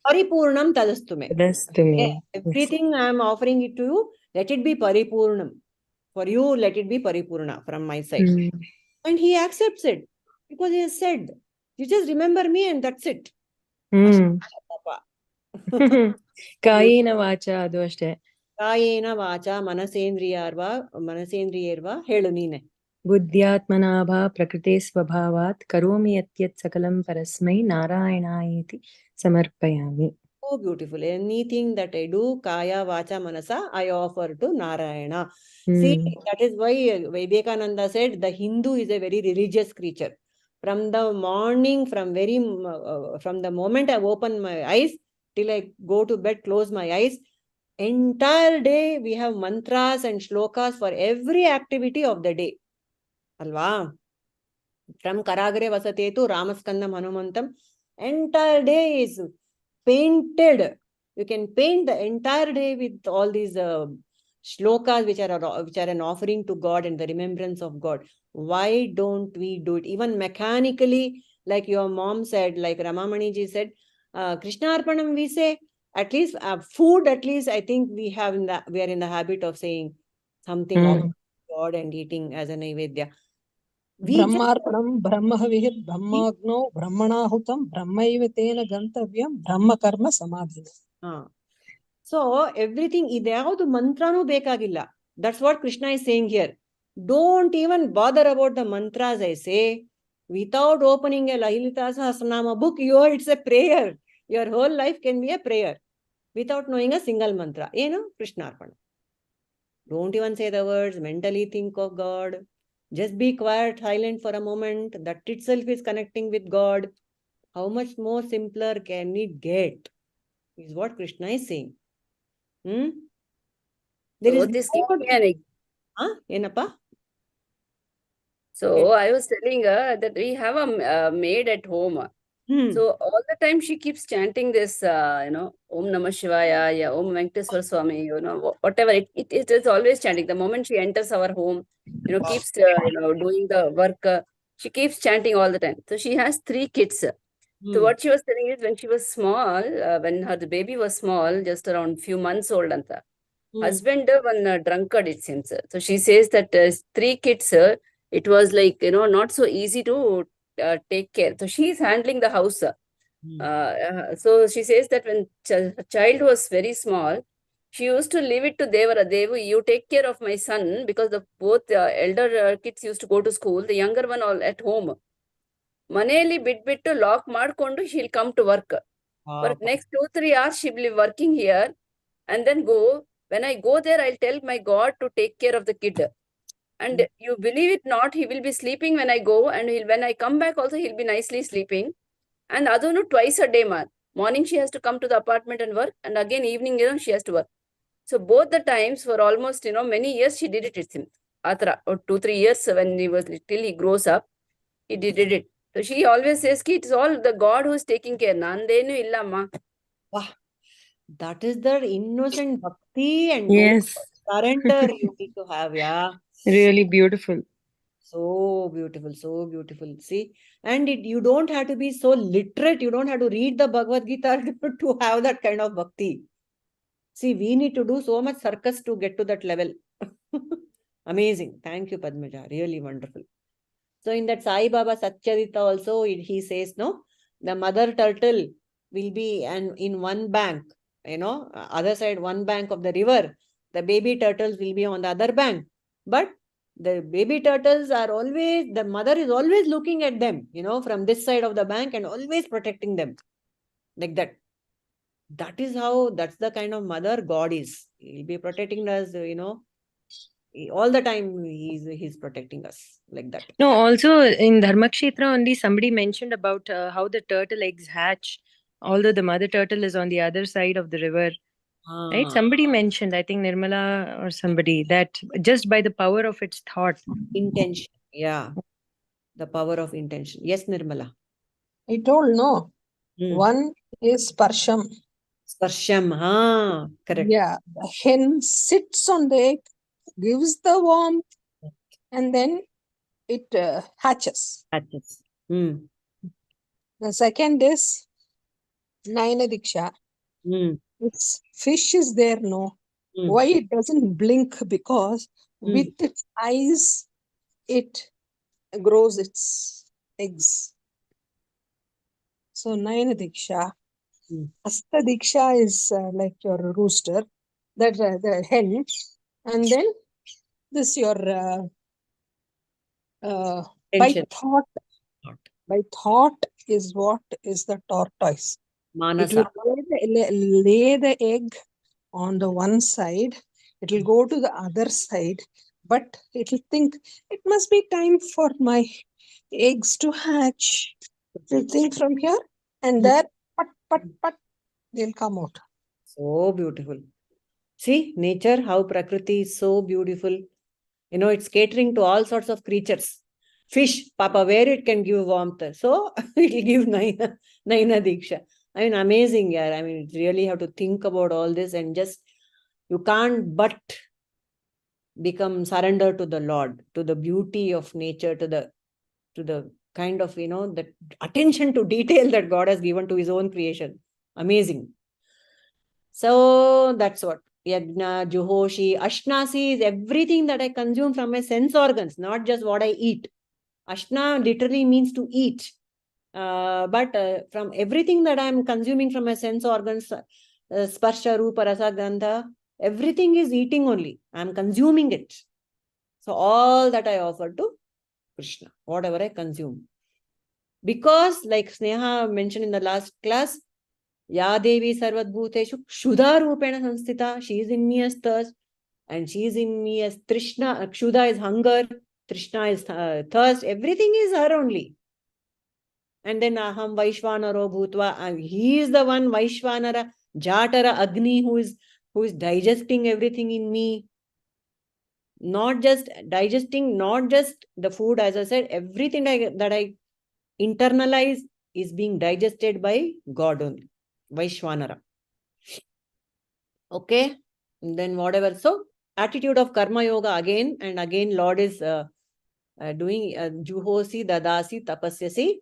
Speaker 1: ಪರಿಪೂರ್ಣಂ ತದಸ್ತುಮೆ. Everything I am offering it to you, let it be paripurnam. For you, let it be paripurna from my side. And he accepts it because he has said, you just remember me and that's it.
Speaker 5: ಕಾಯೇನ ವಾಚ ಅದು ಅಷ್ಟೇ.
Speaker 1: ಕಾಯೇನ ವಾಚ ಮನಸೇಂದ್ರಿಯರ್ವಾ ಹೇಳು ನೀನೆ.
Speaker 5: ಬುದ್ಧ್ಯಾತ್ಮನಾಭ ಪ್ರಕೃತಿ ಸ್ವಭಾವಾತ್ ಕರೋಮಿ ಯತ್ಯತ್ ಸಕಲಂ ಪರಸ್ಮೈ ನಾರಾಯಣಾಯೇತಿ ಸಮರ್ಪಯಾಮಿ.
Speaker 1: So beautiful. Anything that I do, kaya, vacha, manasa, I offer to Narayana. See, that is why Vivekananda said the Hindu is a very religious creature. From the morning, from the moment I open my eyes till I go to bed, close my eyes, entire day we have mantras and shlokas for every activity of the day. Alva? From Karagare Vasatetu, Ramaskandam Hanumantam, entire day is painted. You can paint the entire day with all these shlokas which are an offering to God and the remembrance of God. Why don't we do it even mechanically, like your mom said, like Ramamani ji said, Krishnarpanam we say, at least food, at least I think we are in the habit of saying something of God and eating as a naivedya.
Speaker 4: ಬ್ರಹ್ಮಾರ್ಪಣಂ ಬ್ರಹ್ಮಹವಿಃ ಬ್ರಹ್ಮಾಗ್ನೋ ಬ್ರಹ್ಮಣಾಹುತಂ ಬ್ರಹ್ಮೈವ ತೇನ ಗಂತವ್ಯಂ ಬ್ರಹ್ಮಕರ್ಮ ಸಮಾಧಿನ.
Speaker 1: So everything idyaudu mantranu bekagilla. That's what Krishna is saying here. Don't even bother about the mantras, I say. Without opening a Lalita Sahasranama book, it's a prayer. Your whole life can be a prayer without knowing a single mantra. Krishnarpana. Don't even say the words, mentally think of God. Just be quiet, silent for a moment. That itself is connecting with God. How much more simpler can it get? Is what Krishna is saying. There is Enappa?
Speaker 3: So I was telling her that we have a maid at home. So all the time she keeps chanting this, Om Namah Shivaya, Om Venkateswara Swami, whatever. It is always chanting. The moment she enters our home, keeps, doing the work. She keeps chanting all the time. So she has 3 kids. So what she was telling is when she was small, when her baby was small, just around few months old, anta, husband one drunkard it seems. So she says that 3 kids, it was like, not so easy to take care. So she is handling the house. So she says that when her child was very small, she used to leave it to Devara. Devu, you take care of my son, because the both elder kids used to go to school, the younger one all at home. ಮನೆಯಲ್ಲಿ ಬಿಟ್ಬಿಟ್ಟು lock ಮಾಡ್ಕೊಂಡು she'll come to work. For next 2-3 hours she will be working here and then go. When I go there, I'll tell my God to take care of the kid. And you believe it not, he will be sleeping when I go, and when I come back also, he'll be nicely sleeping. And adonu twice a day, morning she has to come to the apartment and work, and again evening, she has to work. So both the times for almost, many years she did it with him. Atra, or 2-3 years when he was till he grows up, he did it. So she always says, it's all the God who is taking care. Nandenu illamma.
Speaker 1: Wow. That is the innocent bhakti and surrender you need to have,
Speaker 5: Really beautiful.
Speaker 1: So beautiful, so beautiful. See, and you don't have to be so literate. You don't have to read the Bhagavad Gita to have that kind of bhakti. See, we need to do so much circus to get to that level. Amazing. Thank you, Padmaja. Really wonderful. So in that Sai Baba Satcharita also, he says, no, the mother turtle will be in one bank, other side, one bank of the river. The baby turtles will be on the other bank. But the baby turtles are always, the mother is always looking at them, from this side of the bank and always protecting them. Like that. That's the kind of mother God is. He'll be protecting us, all the time he's protecting us like that.
Speaker 5: No, also in Dharma Kshetra only somebody mentioned about how the turtle eggs hatch, although the mother turtle is on the other side of the river. Right? Somebody mentioned, I think Nirmala or somebody, that just by the power of its thought.
Speaker 1: Intention. Yeah. The power of intention. Yes, Nirmala.
Speaker 4: I told no. One is Sparsham.
Speaker 1: Sparsham, correct.
Speaker 4: Yeah. The hen sits on the egg gives the warmth, and then it hatches.
Speaker 1: Hatches.
Speaker 4: The second is Naina Diksha. Its fish is there, no. Why it doesn't blink? Because with its eyes, it grows its eggs. So Naina Diksha. Asta Diksha is like your rooster, that the hen, and then this your by thought. By thought is what is the tortoise.
Speaker 1: Manasa.
Speaker 4: It will lay the egg on the one side. It will go to the other side, but it will think it must be time for my eggs to hatch. It will think from here, and there, pat, they'll come out.
Speaker 1: So beautiful. See, nature, how Prakriti is so beautiful. You know, it's catering to all sorts of creatures. Fish, Papa, where it can give warmth. So, it will give Naina Diksha. I mean, amazing, yeah. I mean, really have to think about all this and just, you can't but become surrender to the Lord, to the beauty of nature, to the kind of, you know, the attention to detail that God has given to his own creation. Amazing. So that's what yajna, juhosi, yadashnasi is everything that I consume from my sense organs, not just what I eat. Ashna literally means to eat. But from everything that I am consuming from my sense organs, sparsha, rupa, rasa, gandha, everything is eating only. I am consuming it. So all that I offer to Krishna, whatever I consume. Because like Sneha mentioned in the last class, Ya Devi Sarvat Bhuteshu Kshuddha Rupena Sanstita. She is in me as thirst, and she is in me as Trishna. Kshuddha is hunger, Trishna is thirst. Everything is her only. And then Aham Vaishvanaro Bhutva. And he is the one, Vaishvanara, Jatara Agni, who is digesting everything in me. Not just digesting, not just the food, as I said, everything that I internalize is being digested by God only. Vaishvanara. Okay, and then whatever. So, attitude of karma yoga again and again, Lord is doing juhosi, dadasi, tapasyasi.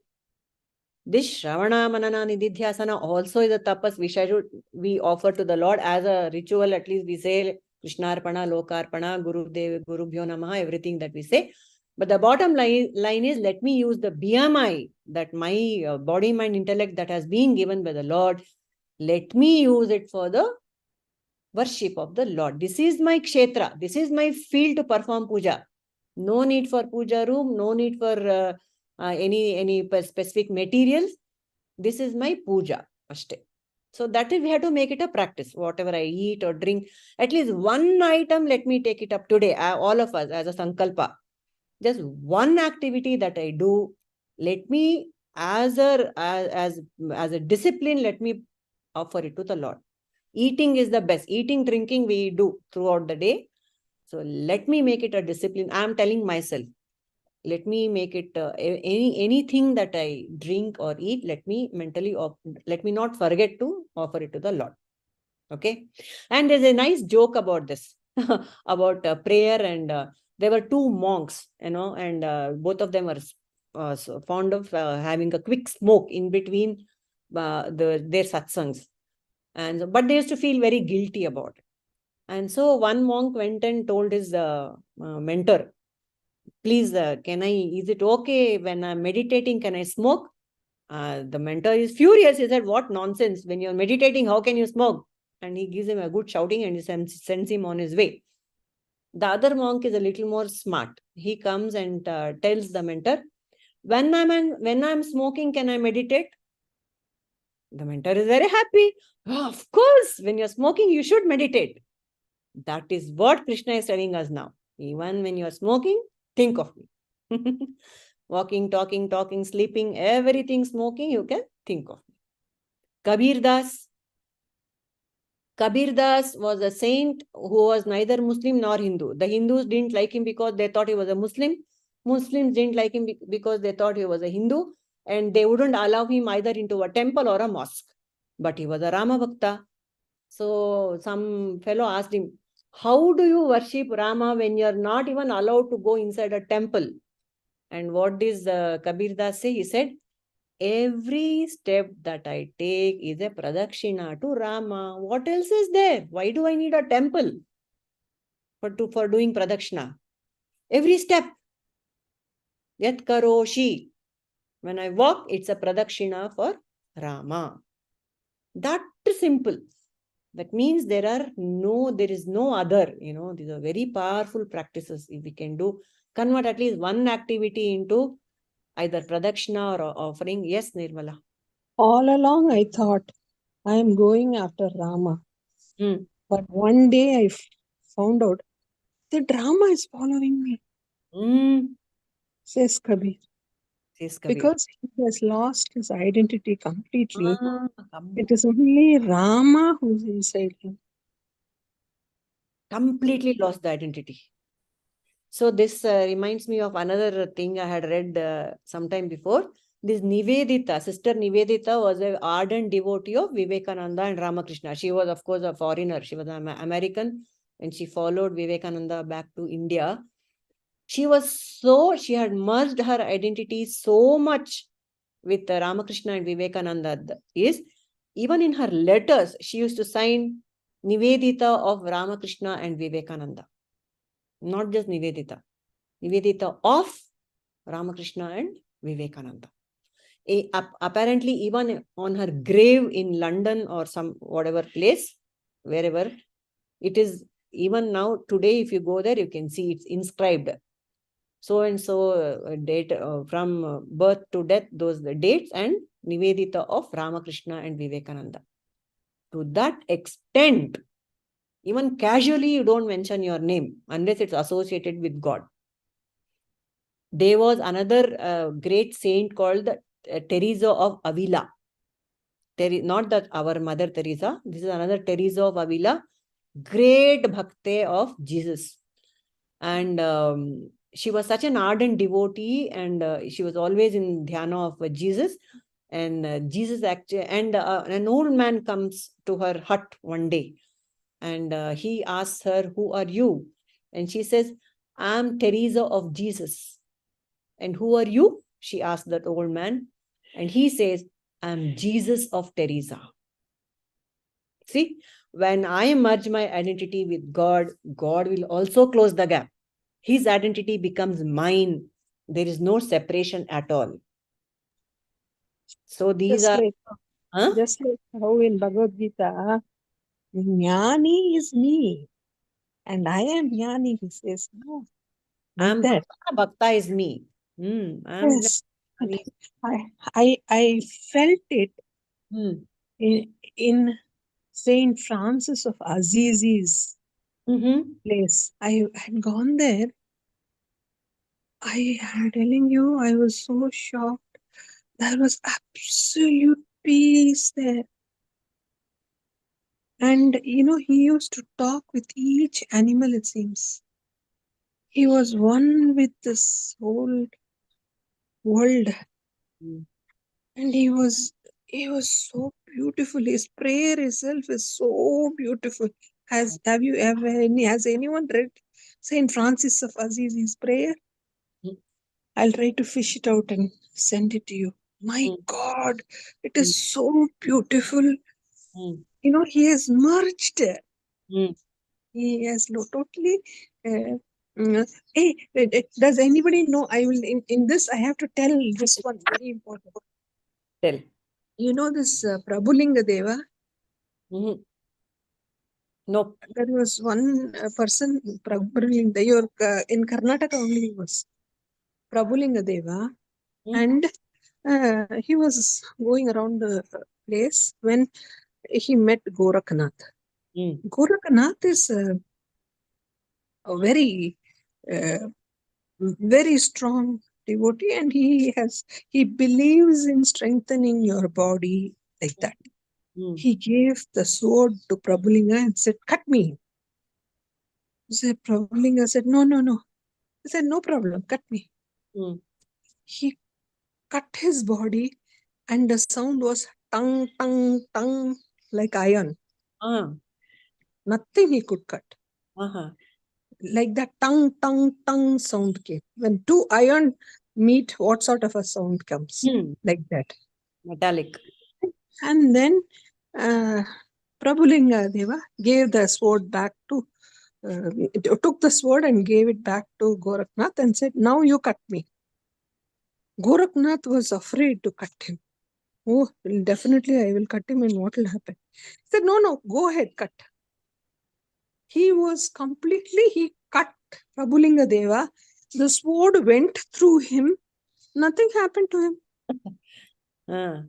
Speaker 1: This Shravana Manana Nididhyasana also is a tapas which we offer to the Lord as a ritual. At least we say Krishnarpana, Lokarpana, Gurudev, Gurubhyo Namaha, everything that we say. But the bottom line is, let me use the BMI, that my body, mind, intellect that has been given by the Lord. Let me use it for the worship of the Lord. This is my Kshetra. This is my field to perform puja. No need for puja room. No need for any specific materials. This is my puja. So that is, we have to make it a practice. Whatever I eat or drink, at least one item, let me take it up today. All of us as a sankalpa. Just one activity that I do, let me as a discipline, let me offer it to the Lord. Eating is the best. Eating, drinking, we do throughout the day. So let me make it a discipline. I am telling myself, let me make it anything that I drink or eat, let me not forget to offer it to the Lord. Okay. And there's a nice joke about this, about prayer. And there were two monks, you know, and both of them were so fond of having a quick smoke in between their satsangs. But they used to feel very guilty about it. And so one monk went and told his mentor, please, is it okay when I'm meditating, can I smoke? The mentor is furious. He said, what nonsense. When you're meditating, how can you smoke? And he gives him a good shouting and he sends him on his way. The other monk is a little more smart. He comes and tells the mentor, when I'm smoking, can I meditate? The mentor is very happy. Oh, of course, when you're smoking, you should meditate. That is what Krishna is telling us now. Even when you're smoking, think of me. Walking, talking, sleeping, everything smoking, you can think of me. Kabir Das was a saint who was neither Muslim nor Hindu. The Hindus didn't like him because they thought he was a Muslim. Muslims didn't like him because they thought he was a Hindu. And they wouldn't allow him either into a temple or a mosque. But he was a Rama Bhakta. So some fellow asked him, How do you worship Rama when you are not even allowed to go inside a temple? And what does Kabir Das say? He said, every step that I take is a pradakshina to Rama. What else is there? Why do I need a temple for doing pradakshina? Every step. Yat karoshi. When I walk, it's a pradakshina for Rama. That simple. That means there is no other, these are very powerful practices. If we can convert at least one activity into either pradakshina or offering. Yes, Nirmala.
Speaker 4: All along I thought I am going after Rama. But one day I found out the drama is following me. Says Kabir. Because he has lost his identity completely. It is only Rama who's inside him.
Speaker 1: Completely lost the identity. So this reminds me of another thing I had read sometime before. This Nivedita, Sister Nivedita, was an ardent devotee of Vivekananda and Ramakrishna. She was, of course, a foreigner. She was an American, and she followed Vivekananda back to India. She had merged her identity so much with Ramakrishna and Vivekananda. Even in her letters, she used to sign Nivedita of Ramakrishna and Vivekananda. Not just Nivedita. Nivedita of Ramakrishna and Vivekananda. Apparently, even on her grave in London or some whatever place, wherever, it is even now, today, if you go there, you can see it's inscribed. So and so date from birth to death, those the dates, and Nivedita of Ramakrishna and Vivekananda. To that extent, even casually, you don't mention your name unless it's associated with God. There was another great saint called Teresa of Avila. Not that our Mother Teresa. This is another Teresa of Avila, great bhakte of Jesus. And she was such an ardent devotee, and she was always in dhyana of Jesus. And Jesus actually, and an old man comes to her hut one day, and he asks her, "Who are you?" And she says, "I'm Teresa of Jesus." "And who are you?" she asked that old man. And he says, "I'm Jesus of Teresa." See, when I merge my identity with God, God will also close the gap. His identity becomes mine. There is no separation at all. So these
Speaker 4: just
Speaker 1: are...
Speaker 4: just like how in Bhagavad Gita, Jnani is me. And I am Jnani, he says. No.
Speaker 1: I'm
Speaker 4: that.
Speaker 1: Bhakta is me.
Speaker 4: Yes. I felt it in Saint Francis of Assisi's place. I had gone there. I am telling you, I was so shocked. There was absolute peace there. And he used to talk with each animal, it seems. He was one with this whole world. And he was so beautiful. His prayer itself is so beautiful. Has anyone read Saint Francis of Assisi's prayer? I'll try to fish it out and send it to you. My God, it is so beautiful. He has merged. He has totally. Hey, does anybody know? I will in this. I have to tell this one very important.
Speaker 1: Tell.
Speaker 4: You know this Prabhulinga Deva?
Speaker 1: No.
Speaker 4: There was one person, Prabhulinga, in Karnataka only he was. Prabhulinga Deva. And he was going around the place when he met Goraknath. Goraknath is a very, very strong devotee, and he believes in strengthening your body like that. He gave the sword to Prabhulinga and said, "Cut me." Prabhulinga said, "No, no, no." He said, "No problem, cut me." He cut his body, and the sound was tung, tung, tung, like iron. Nothing he could cut. Like that tongue sound came. When two iron meet, what sort of a sound comes? Like that.
Speaker 1: Metallic.
Speaker 4: And then Prabhulinga Deva gave the sword back to, took the sword and gave it back to Goraknath and said, now you cut me. Goraknath was afraid to cut him. Oh, definitely I will cut him, and what will happen? He said, no, go ahead, cut. He cut Prabhulinga Deva. The sword went through him. Nothing happened to him.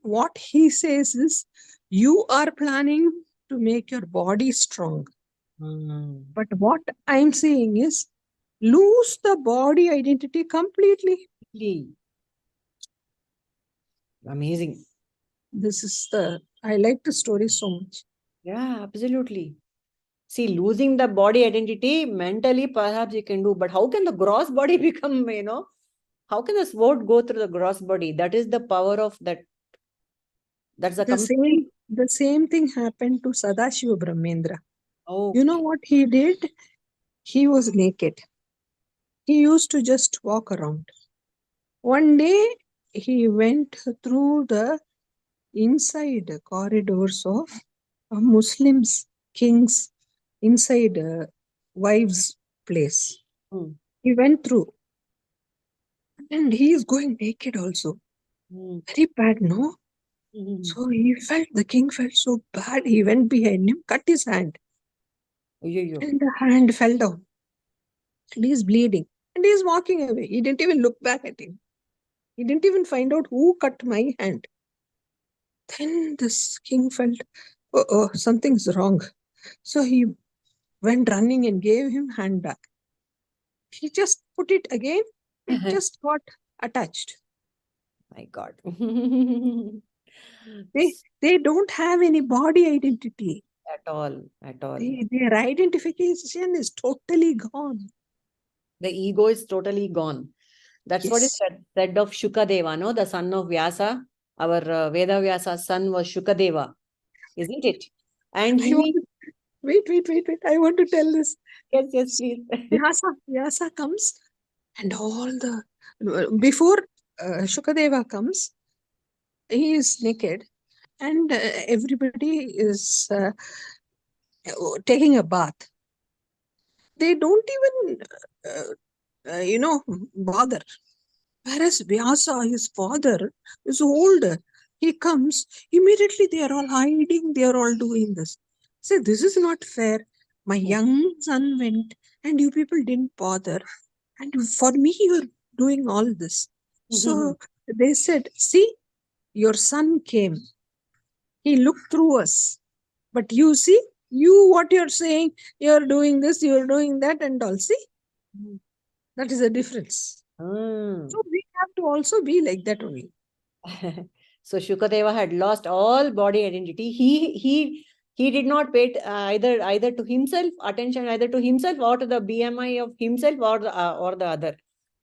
Speaker 4: What he says is, you are planning to make your body strong. But what I'm saying is, lose the body identity completely.
Speaker 1: Amazing.
Speaker 4: I like the story so much.
Speaker 1: Yeah, absolutely. See, losing the body identity, mentally perhaps you can do, but how can the gross body become, how can the sword go through the gross body? That is the power of that. That's
Speaker 4: the same thing happened to Sadashiva Brahmendra.
Speaker 1: Okay.
Speaker 4: You know what he did? He was naked. He used to just walk around. One day, he went through the inside corridors of a Muslims, kings, inside wives' place. He went through. And he is going naked also. Very bad, no? So the king felt so bad. He went behind him, cut his hand. And the hand fell down. And he is bleeding. And he is walking away. He didn't even look back at him. He didn't even find out who cut my hand. Then this king felt, oh, something's wrong. So he went running and gave him hand back. He just put it again. It just got attached.
Speaker 1: My God.
Speaker 4: They don't have any body identity.
Speaker 1: At all.
Speaker 4: Their identification is totally gone.
Speaker 1: The ego is totally gone. That's what is said of Shukadeva, no? The son of Vyasa. Our Veda Vyasa's son was Shukadeva, isn't it? And
Speaker 4: Wait. I want to tell this.
Speaker 1: Yes, please.
Speaker 4: Vyasa comes, and before Shukadeva comes, he is naked, and everybody is taking a bath. They don't even, bother. Whereas Vyasa, his father, is older. He comes, immediately they are all hiding, they are all doing this. Say, this is not fair. My young son went and you people didn't bother. And for me, you are doing all this. So they said, see, your son came. He looked through us. But you see, what you're saying, you're doing this, you're doing that, and all. See, that is the difference. So we have to also be like that only.
Speaker 1: So Shukadeva had lost all body identity. He did not pay either to himself attention, either to himself or to the BMI of himself or the other.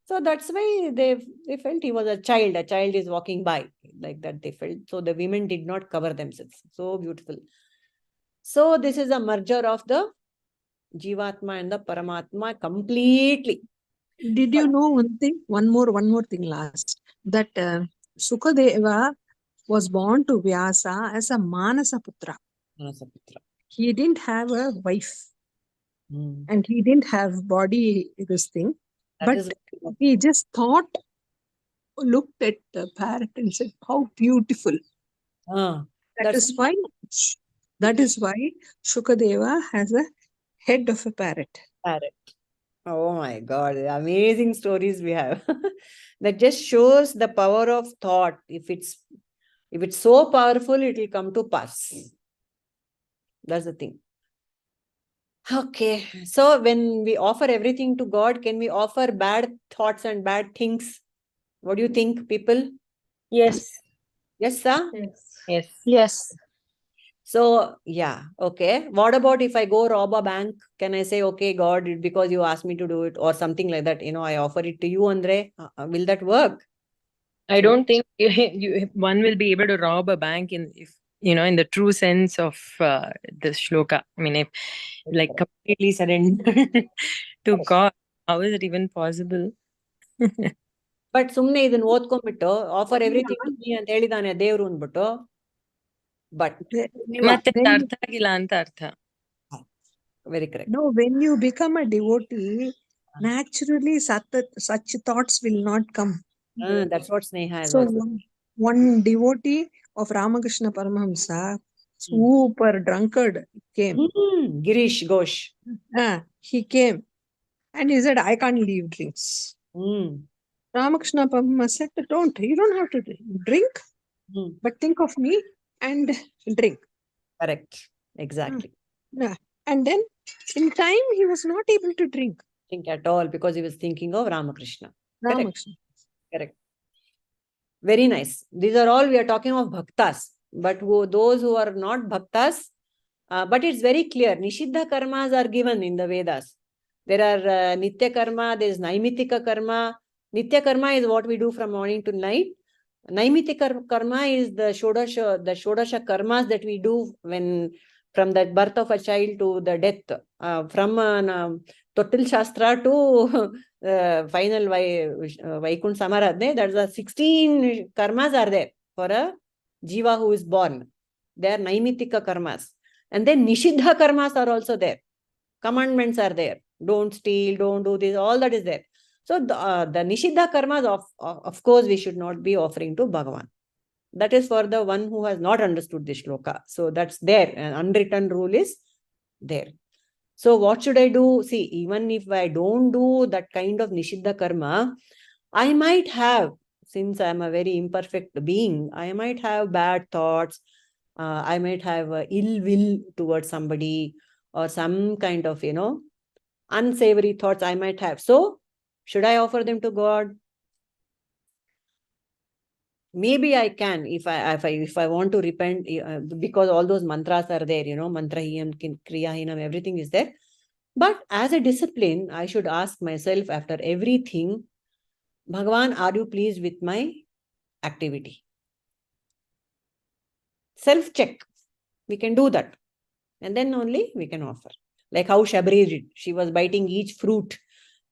Speaker 1: So that's why they felt he was a child. A child is walking by, like that they felt. So the women did not cover themselves. So beautiful. So this is a merger of the Jivatma and the Paramatma completely.
Speaker 4: Did you know one thing? One more thing last. That Sukadeva was born to Vyasa as a Manasaputra. He didn't have a wife. And he didn't have body, this thing. He just looked at the parrot and said, how beautiful. That is why Shukadeva has a head of a parrot.
Speaker 1: Oh my God, amazing stories we have. That just shows the power of thought. If it's so powerful, it will come to pass. That's the thing. Okay, so when we offer everything to God, can we offer bad thoughts and bad things? What do you think, people?
Speaker 5: Yes.
Speaker 1: Yes, sir?
Speaker 10: Yes.
Speaker 1: So, yeah, okay. What about if I go rob a bank? Can I say, okay, God, because you asked me to do it or something like that? I offer it to you, Andre. Will that work?
Speaker 5: I don't think one will be able to rob a bank if in the true sense of the shloka. I mean, if like completely surrendered to God, how is it even possible?
Speaker 1: But ಸುಮ್ನೆ ಇದನ್ನ ಓದ್ಕೊಂಡ್ಬಿಟ್ಟು offer everything to me ಅಂತ ಹೇಳಿದಾನೆ ದೇವ್ರು ಅಂದ್ಬಿಟ್ಟು but
Speaker 5: ಮತ್ತೆ ಅರ್ಥ ಆಗಿಲ್ಲ ಅಂತ ಅರ್ಥ.
Speaker 1: Very correct.
Speaker 4: No, when you become a devotee, naturally such thoughts will not come.
Speaker 1: That's what Sneha has
Speaker 4: So
Speaker 1: also.
Speaker 4: one devotee of Ramakrishna Paramahamsa, super drunkard, came.
Speaker 1: Girish Ghosh.
Speaker 4: He came and he said, I can't leave drinks. Ramakrishna Paramahamsa said, you don't have to drink, but think of me and drink.
Speaker 1: Correct. Exactly.
Speaker 4: And then in time, he was not able to drink
Speaker 1: at all because he was thinking of Ramakrishna.
Speaker 4: Ramakrishna.
Speaker 1: Correct. Very nice. These are all we are talking of bhaktas. But those who are not bhaktas, but it's very clear. Nishiddha karmas are given in the Vedas. There are nitya karma, there is naimitika karma. Nitya karma is what we do from morning to night. Naimitika karma is the shodasha karmas that we do when from the birth of a child to the death. From Total Shastra to final Vaikunth Samaradne, that's the 16 karmas are there for a jiva who is born. They are naimitika karmas. And then nishiddha karmas are also there. Commandments are there. Don't steal, don't do this, all that is there. So the nishiddha karmas, of course, we should not be offering to Bhagavan. That is for the one who has not understood this shloka. So that's there. An unwritten rule is there. So what should I do? See, even if I don't do that kind of nishiddha karma, I might have, since I am a very imperfect being, I might have bad thoughts. I might have ill will towards somebody or some kind of, unsavory thoughts I might have. So should I offer them to God? Maybe I can if I want to repent, because all those mantras are there, mantrahiyam, kriyahinam, everything is there. But as a discipline, I should ask myself after everything, Bhagavan, are you pleased with my activity? Self-check. We can do that. And then only we can offer. Like how Shabri did. She was biting each fruit.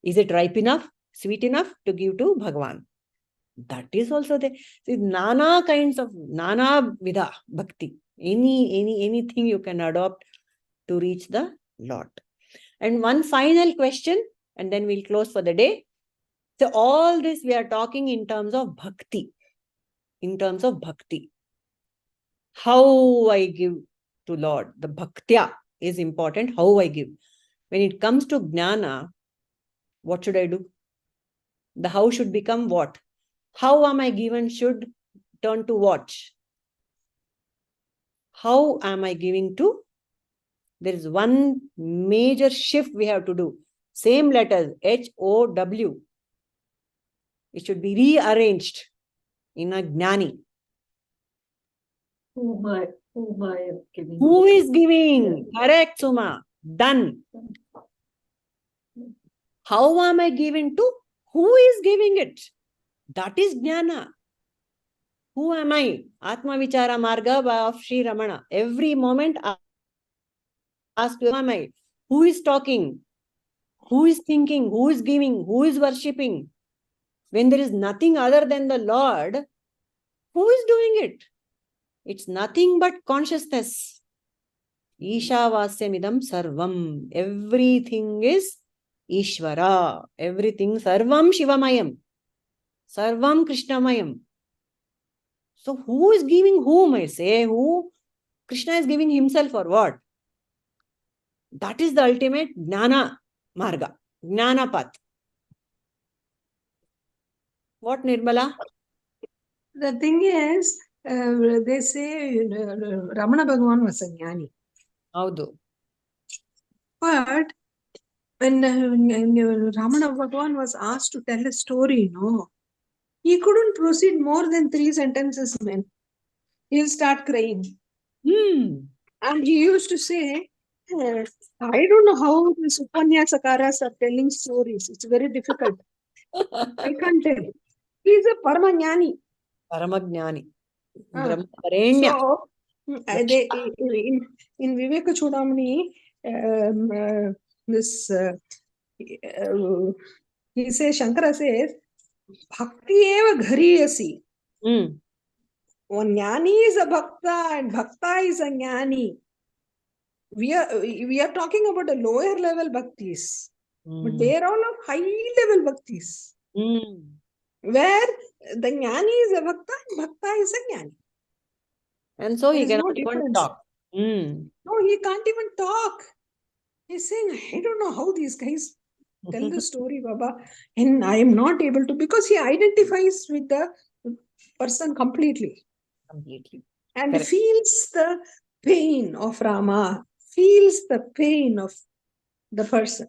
Speaker 1: Is it ripe enough, sweet enough to give to Bhagavan? That is also there. See, nana kinds of nana vidha bhakti. Anything you can adopt to reach the Lord. And one final question, and then we'll close for the day. So all this we are talking in terms of bhakti. In terms of bhakti. How I give to Lord. The bhaktya is important. How I give. When it comes to jnana, what should I do? The how should become what? How am I given should turn to what? How am I giving to? There is one major shift we have to do. Same letters, H-O-W. It should be rearranged in a jnani.
Speaker 2: Whom I am giving.
Speaker 1: Who is giving? Correct, Suma. Done. How am I giving to? Who is giving it? That is jnana. Who am I? Atma Vichara Marga of Sri Ramana. Every moment ask, who am I? Who is talking? Who is thinking? Who is giving? Who is worshipping? When there is nothing other than the Lord, who is doing it? It's nothing but consciousness. Ishavasyamidam sarvam. Everything is Ishvara. Everything sarvam Shivamayam. Sarvam Krishnamayam. So who is giving whom, I say? Who? Krishna is giving himself or what? That is the ultimate jnana marga, jnana path. What, Nirmala?
Speaker 4: The thing is, they say Ramana Bhagavan was a jnani.
Speaker 1: Haudu.
Speaker 4: But when Ramana Bhagavan was asked to tell a story, he couldn't proceed more than 3 sentences, man. He'll start crying. And he used to say, I don't know how the Upanyasakaras are telling stories. It's very difficult. I can't tell. He's a Paramajnani.
Speaker 1: Paramajnani. Brahmarenya.
Speaker 4: So, In Viveka Chudamani, this he says, Shankara says, Bhakti eva ghariyasi. One jnani is a bhakta and bhakta is a jnani. We are talking about a lower level bhaktis, but they are all of high level bhaktis. Where the jnani is a bhakta and bhakta is a jnani.
Speaker 1: And so he
Speaker 4: There is
Speaker 1: cannot
Speaker 4: no
Speaker 1: even
Speaker 4: difference.
Speaker 1: talk.
Speaker 4: No, he can't even talk. He's saying, I don't know how these guys tell the story, Baba, and I am not able to, because he identifies with the person completely. And
Speaker 1: Correct.
Speaker 4: feels the pain of Rama, feels the pain of the person.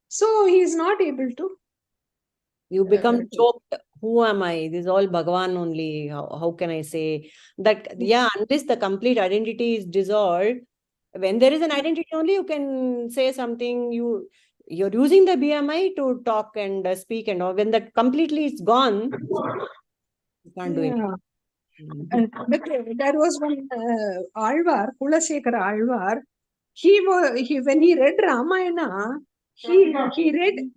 Speaker 4: So he is not able to.
Speaker 1: You become choked. Who am I? This is all Bhagavan only. How can I say that? Yeah, unless the complete identity is dissolved, when there is an identity only, you can say something. You're using the BMI to talk and speak and all. When that completely is gone, you can't do anything.
Speaker 4: And there was one Alvar, Kulasekara Alvar. He when he read Ramayana, he read.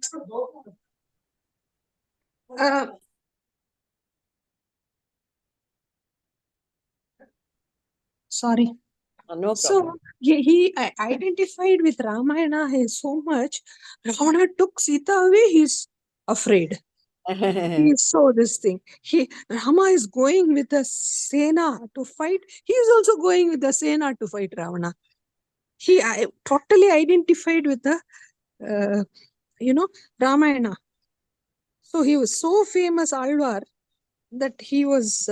Speaker 4: Sorry.
Speaker 1: No problem.
Speaker 4: So he identified with Ramayana so much. Ravana took Sita away. He's afraid. He saw this thing. Rama is going with the Sena to fight. He is also going with the Sena to fight Ravana. He totally identified with the, Ramayana. So he was so famous Alvar that he was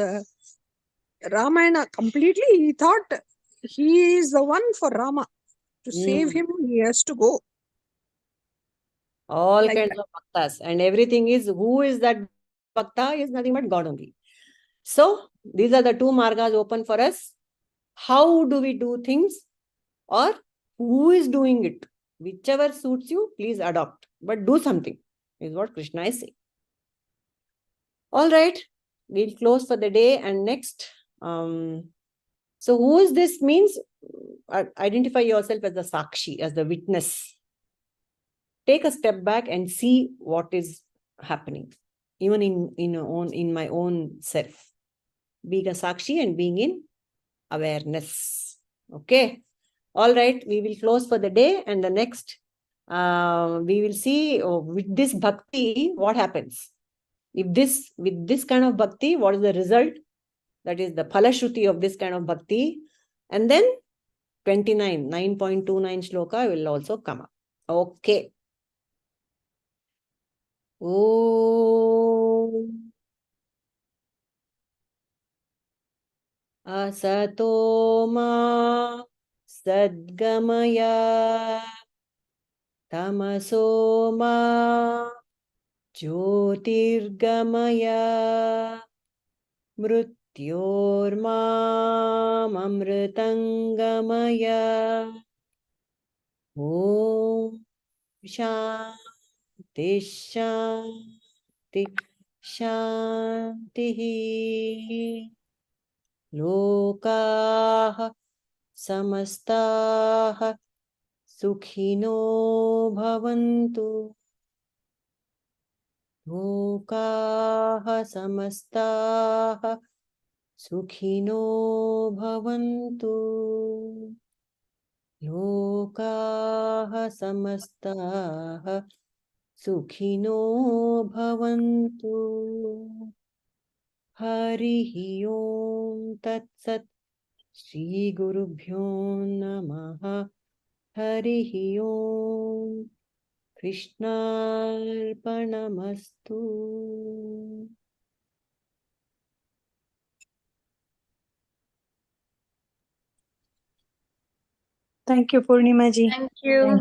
Speaker 4: Ramayana completely. He thought he is the one for Rama. To save him, he has to go.
Speaker 1: All kinds of bhaktas. And everything is, who is that bhakta is nothing but God only. So, these are the two margas open for us. How do we do things? Or who is doing it? Whichever suits you, please adopt. But do something, is what Krishna is saying. All right. We'll close for the day. And next, so who is this means? Identify yourself as the sakshi, as the witness. Take a step back and see what is happening, even in my own self. Being a sakshi and being in awareness. Okay. All right. We will close for the day, and the next we will see with this bhakti what happens. With this kind of bhakti, what is the result? That is the phalashruti of this kind of bhakti. And then 9.29 shloka will also come up. Okay. Om Asato ma sadgamaya tamaso ma jyotirgamaya mrityormamamritangamaya. Om Shanti Shanti Shanti. Lokaha samastaha sukhino bhavantu. Lokaha samastaha sukhino bhavantu. Lokaha samastaha sukhino bhavantu. Harihi Om Tat Sat. Shri Gurubhyo Namaha. Harihi Om. Krishnarpanamastu.
Speaker 10: Thank you, Purnima ji.
Speaker 9: Thank you.